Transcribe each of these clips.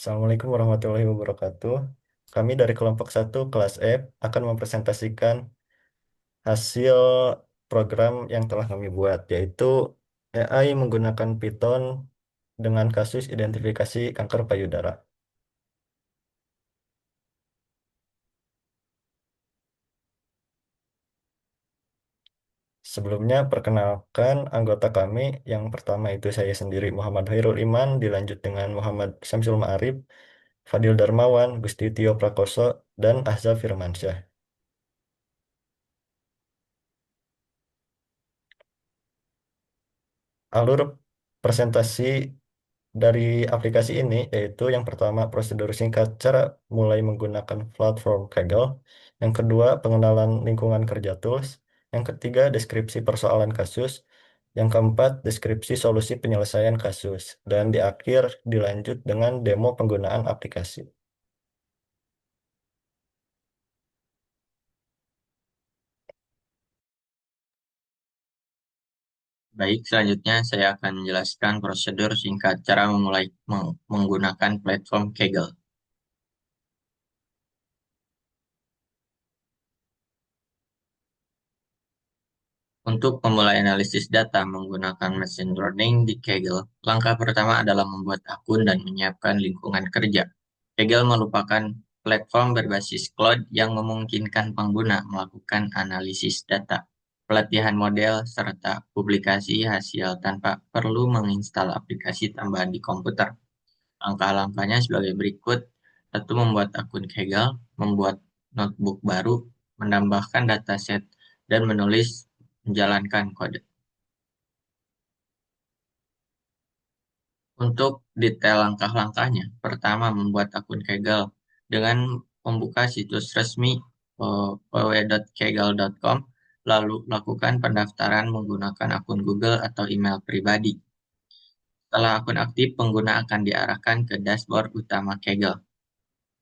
Assalamualaikum warahmatullahi wabarakatuh. Kami dari kelompok satu kelas F akan mempresentasikan hasil program yang telah kami buat, yaitu AI menggunakan Python dengan kasus identifikasi kanker payudara. Sebelumnya, perkenalkan anggota kami. Yang pertama itu saya sendiri, Muhammad Hairul Iman, dilanjut dengan Muhammad Syamsul Ma'arif, Fadil Darmawan, Gusti Tio Prakoso, dan Ahza Firmansyah. Alur presentasi dari aplikasi ini yaitu yang pertama prosedur singkat cara mulai menggunakan platform Kaggle, yang kedua pengenalan lingkungan kerja tools, yang ketiga deskripsi persoalan kasus, yang keempat deskripsi solusi penyelesaian kasus, dan di akhir dilanjut dengan demo penggunaan aplikasi. Baik, selanjutnya saya akan menjelaskan prosedur singkat cara memulai menggunakan platform Kaggle. Untuk memulai analisis data menggunakan machine learning di Kaggle, langkah pertama adalah membuat akun dan menyiapkan lingkungan kerja. Kaggle merupakan platform berbasis cloud yang memungkinkan pengguna melakukan analisis data, pelatihan model, serta publikasi hasil tanpa perlu menginstal aplikasi tambahan di komputer. Langkah-langkahnya sebagai berikut. Satu, membuat akun Kaggle, membuat notebook baru, menambahkan dataset, dan menjalankan kode. Untuk detail langkah-langkahnya, pertama membuat akun Kaggle dengan membuka situs resmi www.kaggle.com, lalu lakukan pendaftaran menggunakan akun Google atau email pribadi. Setelah akun aktif, pengguna akan diarahkan ke dashboard utama Kaggle.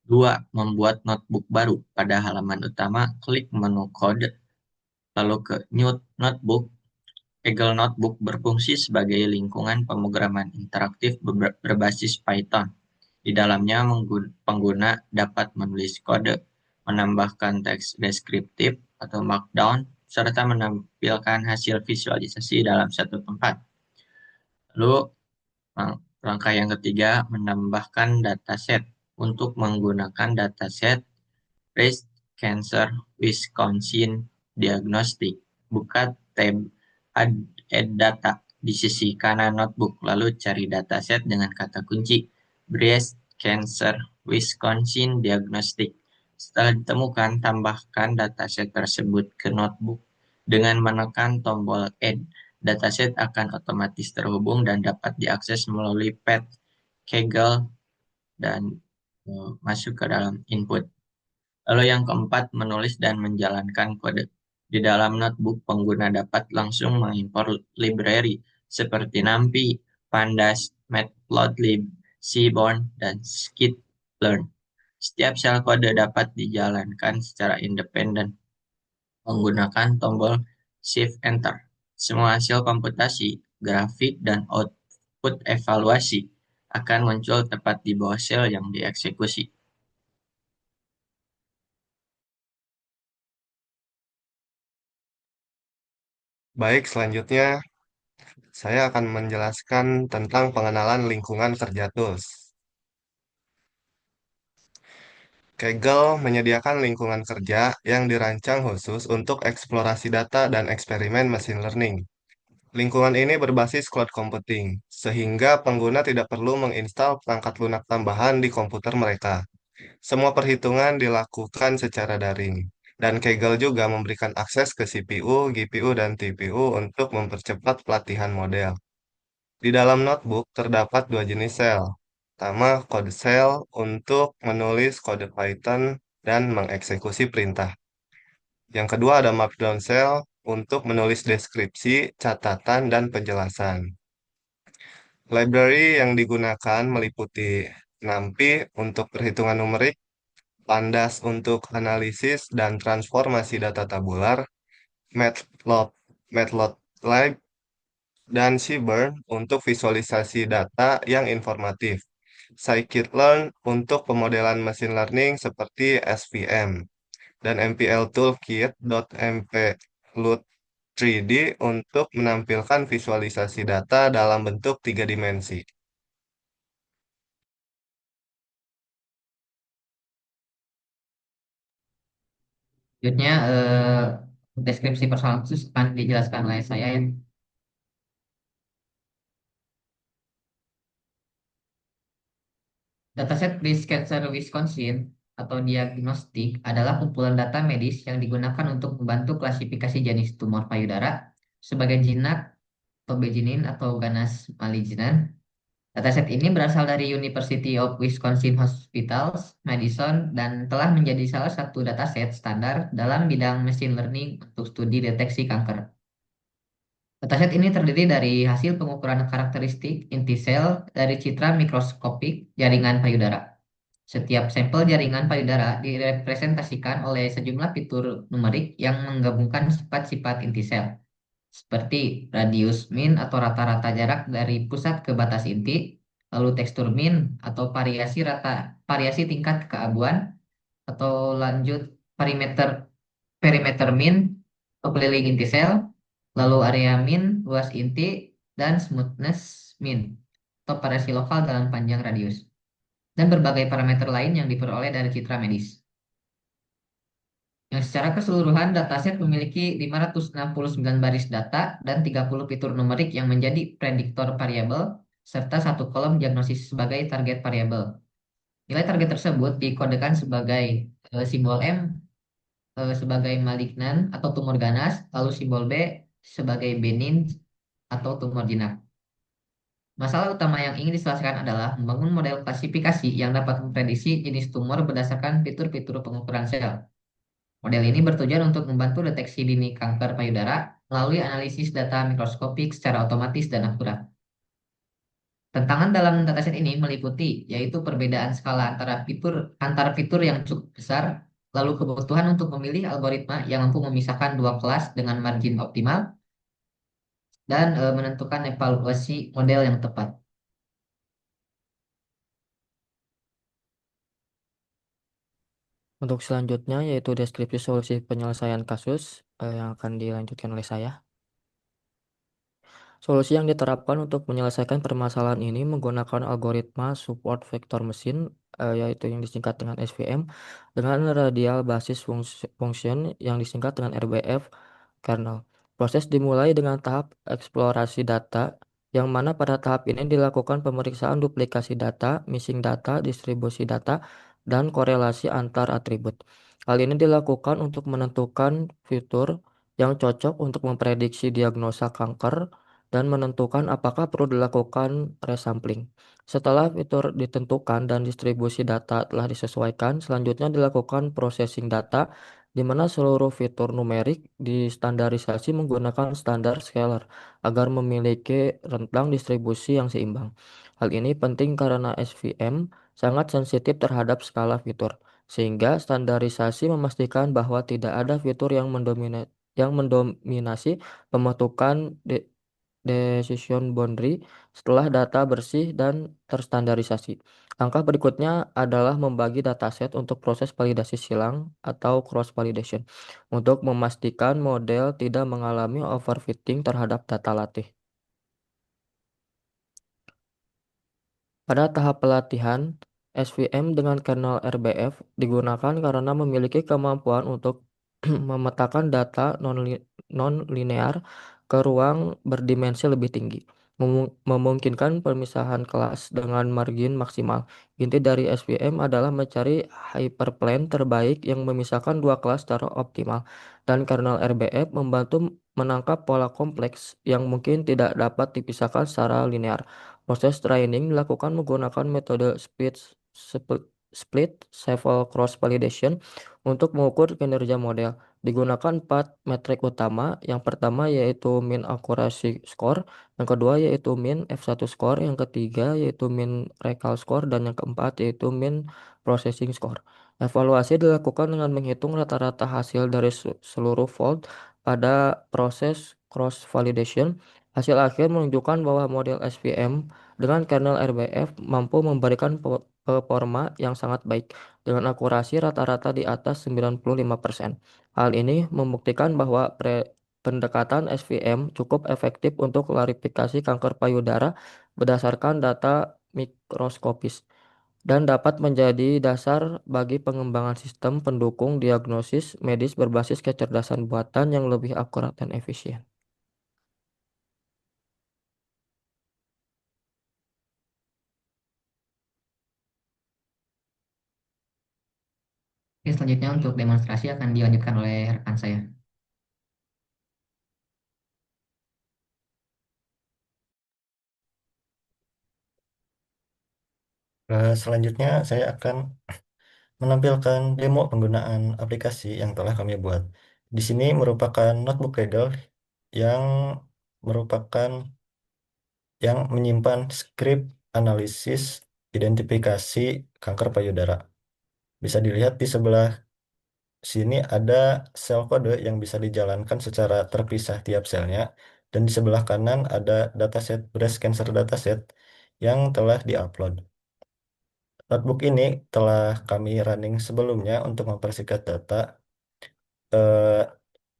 2. Membuat notebook baru. Pada halaman utama, klik menu Code, lalu ke New Notebook. Kaggle Notebook berfungsi sebagai lingkungan pemrograman interaktif berbasis Python. Di dalamnya, pengguna dapat menulis kode, menambahkan teks deskriptif atau markdown, serta menampilkan hasil visualisasi dalam satu tempat. Lalu, langkah yang ketiga, menambahkan dataset. Untuk menggunakan dataset Breast Cancer Wisconsin Diagnostic. Buka tab Add Data di sisi kanan notebook, lalu cari dataset dengan kata kunci Breast Cancer Wisconsin Diagnostic. Setelah ditemukan, tambahkan dataset tersebut ke notebook dengan menekan tombol Add. Dataset akan otomatis terhubung dan dapat diakses melalui pad Kaggle dan masuk ke dalam input. Lalu yang keempat, menulis dan menjalankan kode. Di dalam notebook, pengguna dapat langsung mengimpor library seperti NumPy, Pandas, Matplotlib, Seaborn, dan Scikit-learn. Setiap sel kode dapat dijalankan secara independen menggunakan tombol Shift Enter. Semua hasil komputasi, grafik, dan output evaluasi akan muncul tepat di bawah sel yang dieksekusi. Baik, selanjutnya saya akan menjelaskan tentang pengenalan lingkungan kerja tools. Kaggle menyediakan lingkungan kerja yang dirancang khusus untuk eksplorasi data dan eksperimen machine learning. Lingkungan ini berbasis cloud computing, sehingga pengguna tidak perlu menginstal perangkat lunak tambahan di komputer mereka. Semua perhitungan dilakukan secara daring, dan Kaggle juga memberikan akses ke CPU, GPU, dan TPU untuk mempercepat pelatihan model. Di dalam notebook terdapat dua jenis sel. Pertama, kode shell untuk menulis kode Python dan mengeksekusi perintah. Yang kedua ada Markdown cell untuk menulis deskripsi, catatan, dan penjelasan. Library yang digunakan meliputi NumPy untuk perhitungan numerik, Pandas untuk analisis dan transformasi data tabular, Matplotlib dan Seaborn untuk visualisasi data yang informatif. scikit-learn untuk pemodelan machine learning seperti SVM, dan MPL Toolkit.mplut 3D untuk menampilkan visualisasi data dalam bentuk tiga dimensi. Selanjutnya, deskripsi persoalan khusus akan dijelaskan oleh saya ya. Dataset Breast Cancer Wisconsin atau diagnostik adalah kumpulan data medis yang digunakan untuk membantu klasifikasi jenis tumor payudara sebagai jinak atau beginning atau ganas malignant. Dataset ini berasal dari University of Wisconsin Hospitals, Madison, dan telah menjadi salah satu dataset standar dalam bidang machine learning untuk studi deteksi kanker. Dataset ini terdiri dari hasil pengukuran karakteristik inti sel dari citra mikroskopik jaringan payudara. Setiap sampel jaringan payudara direpresentasikan oleh sejumlah fitur numerik yang menggabungkan sifat-sifat inti sel, seperti radius min atau rata-rata jarak dari pusat ke batas inti, lalu tekstur min atau variasi tingkat keabuan, atau lanjut perimeter perimeter min atau keliling inti sel, lalu area min, luas inti, dan smoothness min atau variasi lokal dalam panjang radius, dan berbagai parameter lain yang diperoleh dari citra medis. Yang secara keseluruhan dataset memiliki 569 baris data dan 30 fitur numerik yang menjadi prediktor variabel serta satu kolom diagnosis sebagai target variabel. Nilai target tersebut dikodekan sebagai simbol M sebagai malignan atau tumor ganas, lalu simbol B sebagai benign atau tumor jinak. Masalah utama yang ingin diselesaikan adalah membangun model klasifikasi yang dapat memprediksi jenis tumor berdasarkan fitur-fitur pengukuran sel. Model ini bertujuan untuk membantu deteksi dini kanker payudara melalui analisis data mikroskopik secara otomatis dan akurat. Tantangan dalam dataset ini meliputi yaitu perbedaan skala antara fitur yang cukup besar, lalu kebutuhan untuk memilih algoritma yang mampu memisahkan dua kelas dengan margin optimal, dan menentukan evaluasi model yang tepat. Untuk selanjutnya yaitu deskripsi solusi penyelesaian kasus yang akan dilanjutkan oleh saya. Solusi yang diterapkan untuk menyelesaikan permasalahan ini menggunakan algoritma support vector machine, yaitu yang disingkat dengan SVM, dengan radial basis function yang disingkat dengan RBF kernel. Proses dimulai dengan tahap eksplorasi data, yang mana pada tahap ini dilakukan pemeriksaan duplikasi data, missing data, distribusi data, dan korelasi antar atribut. Hal ini dilakukan untuk menentukan fitur yang cocok untuk memprediksi diagnosa kanker dan menentukan apakah perlu dilakukan resampling. Setelah fitur ditentukan dan distribusi data telah disesuaikan, selanjutnya dilakukan processing data, di mana seluruh fitur numerik distandarisasi menggunakan standar scalar agar memiliki rentang distribusi yang seimbang. Hal ini penting karena SVM sangat sensitif terhadap skala fitur, sehingga standarisasi memastikan bahwa tidak ada fitur yang mendominasi pembentukan decision boundary setelah data bersih dan terstandarisasi. Langkah berikutnya adalah membagi dataset untuk proses validasi silang atau cross validation untuk memastikan model tidak mengalami overfitting terhadap data latih. Pada tahap pelatihan, SVM dengan kernel RBF digunakan karena memiliki kemampuan untuk memetakan data non-linear ke ruang berdimensi lebih tinggi, memungkinkan pemisahan kelas dengan margin maksimal. Inti dari SVM adalah mencari hyperplane terbaik yang memisahkan dua kelas secara optimal, dan kernel RBF membantu menangkap pola kompleks yang mungkin tidak dapat dipisahkan secara linear. Proses training dilakukan menggunakan metode split shuffle cross validation untuk mengukur kinerja model. Digunakan 4 metrik utama. Yang pertama yaitu mean accuracy score, yang kedua yaitu mean F1 score, yang ketiga yaitu mean recall score, dan yang keempat yaitu mean processing score. Evaluasi dilakukan dengan menghitung rata-rata hasil dari seluruh fold pada proses cross validation Hasil akhir menunjukkan bahwa model SVM dengan kernel RBF mampu memberikan performa yang sangat baik dengan akurasi rata-rata di atas 95%. Hal ini membuktikan bahwa pendekatan SVM cukup efektif untuk klarifikasi kanker payudara berdasarkan data mikroskopis dan dapat menjadi dasar bagi pengembangan sistem pendukung diagnosis medis berbasis kecerdasan buatan yang lebih akurat dan efisien. Oke, selanjutnya untuk demonstrasi akan dilanjutkan oleh rekan saya. Selanjutnya saya akan menampilkan demo penggunaan aplikasi yang telah kami buat. Di sini merupakan notebook Kaggle yang merupakan yang menyimpan skrip analisis identifikasi kanker payudara. Bisa dilihat di sebelah sini ada sel kode yang bisa dijalankan secara terpisah tiap selnya, dan di sebelah kanan ada dataset breast cancer dataset yang telah diupload. Notebook ini telah kami running sebelumnya untuk mempersingkat data. Eh,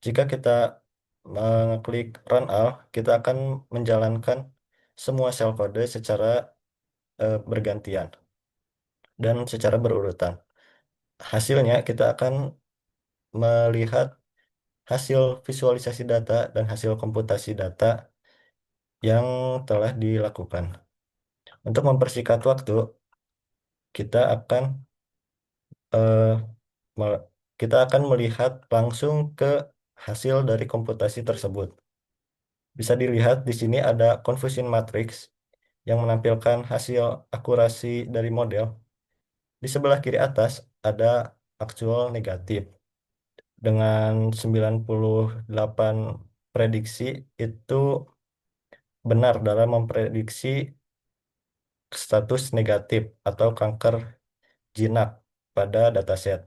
Jika kita mengklik run all, kita akan menjalankan semua sel kode secara bergantian dan secara berurutan. Hasilnya kita akan melihat hasil visualisasi data dan hasil komputasi data yang telah dilakukan. Untuk mempersingkat waktu, kita akan eh, me- kita akan melihat langsung ke hasil dari komputasi tersebut. Bisa dilihat di sini ada confusion matrix yang menampilkan hasil akurasi dari model. Di sebelah kiri atas ada actual negatif dengan 98 prediksi itu benar dalam memprediksi status negatif atau kanker jinak pada dataset.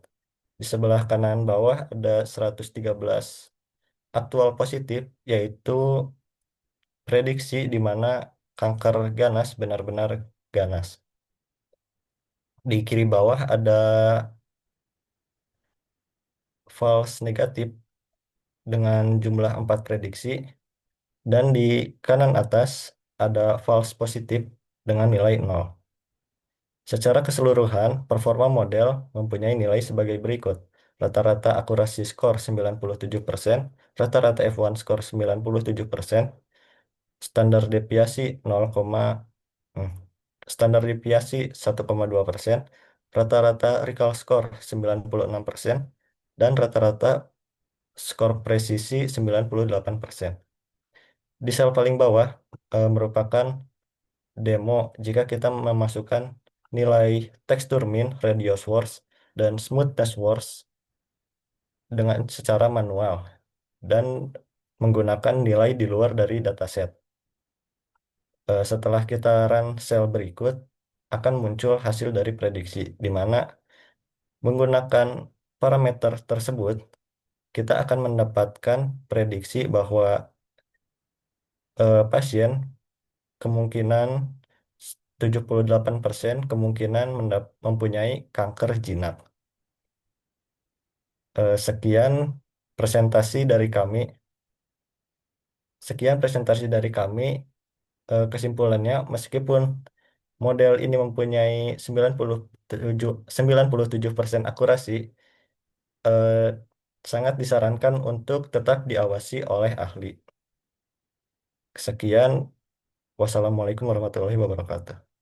Di sebelah kanan bawah ada 113 aktual positif, yaitu prediksi di mana kanker ganas benar-benar ganas. Di kiri bawah ada false negatif dengan jumlah 4 prediksi, dan di kanan atas ada false positif dengan nilai 0. Secara keseluruhan, performa model mempunyai nilai sebagai berikut. Rata-rata akurasi skor 97%, rata-rata F1 skor 97%, standar deviasi 0, hmm, standar deviasi 1,2%, rata-rata recall score 96%, dan rata-rata skor presisi 98%. Di sel paling bawah merupakan demo jika kita memasukkan nilai tekstur min, radius worst, dan smoothness worst dengan secara manual dan menggunakan nilai di luar dari dataset. Setelah kita run sel berikut, akan muncul hasil dari prediksi, di mana menggunakan parameter tersebut, kita akan mendapatkan prediksi bahwa pasien kemungkinan 78% kemungkinan mempunyai kanker jinak. Sekian presentasi dari kami. Sekian presentasi dari kami. Kesimpulannya, meskipun model ini mempunyai 97% akurasi, eh, sangat disarankan untuk tetap diawasi oleh ahli. Sekian, wassalamualaikum warahmatullahi wabarakatuh.